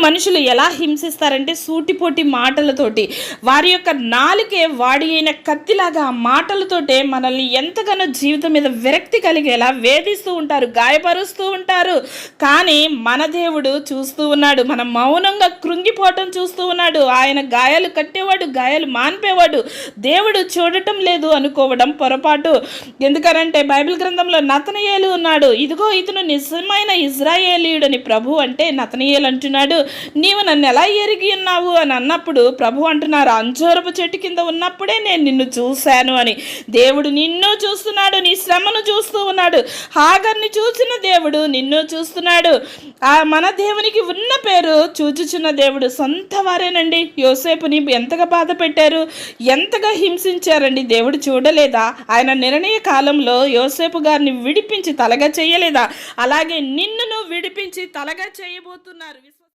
మనుషులు ఎలా హింసిస్తారంటే సూటిపోటి మాటలతోటి, వారి యొక్క నాలుకే వాడి అయిన కత్తిలాగా ఆ మాటలతోటే మనల్ని ఎంతగానో జీవితం మీద విరక్తి కలిగేలా వేధిస్తూ ఉంటారు, గాయపరుస్తూ ఉంటారు. కానీ మన దేవుడు చూస్తూ ఉన్నాడు, మనం మౌనంగా కృంగిపోవటం చూస్తూ ఉన్నాడు. ఆయన గాయాలు కట్టేవాడు, గాయాలు మాన్పేవాడు. దేవుడు చూడటం లేదు అనుకోవడం పొరపాటు. ఎందుకనంటే బైబిల్ గ్రంథంలో నతనయేలు ఉన్నాడు, ఇదిగో ఇతను నిజమైన ఇజ్రాయేలీయుడని ప్రభు అంటే నతనయేలు అంటున్నాడు, నీవు నన్ను ఎలా ఎరిగి ఉన్నావు అని అన్నప్పుడు ప్రభు అంటున్నారు, అంజూరపు చెట్టు కింద ఉన్నప్పుడే నేను నిన్ను చూశాను అని. దేవుడు నిన్ను చూస్తున్నాడు, నీ శ్రమను చూస్తూ ఉన్నాడు. హాగర్ని చూసిన దేవుడు నిన్ను చూస్తున్నాడు. మన దేవునికి ఉన్న పేరు చూచుచున్న దేవుడు. సొంత వారేనండి యోసేపుని ఎంతగా బాధ పెట్టారు, ఎంతగా హింసించారండి. దేవుడు చూడలేదా? ఆయన నిర్ణయ కాలంలో యోసేపు గారిని విడిపించి తలగా చేయలేదా? అలాగే నిన్నును విడిపించి తలగా చేయబోతున్నారు.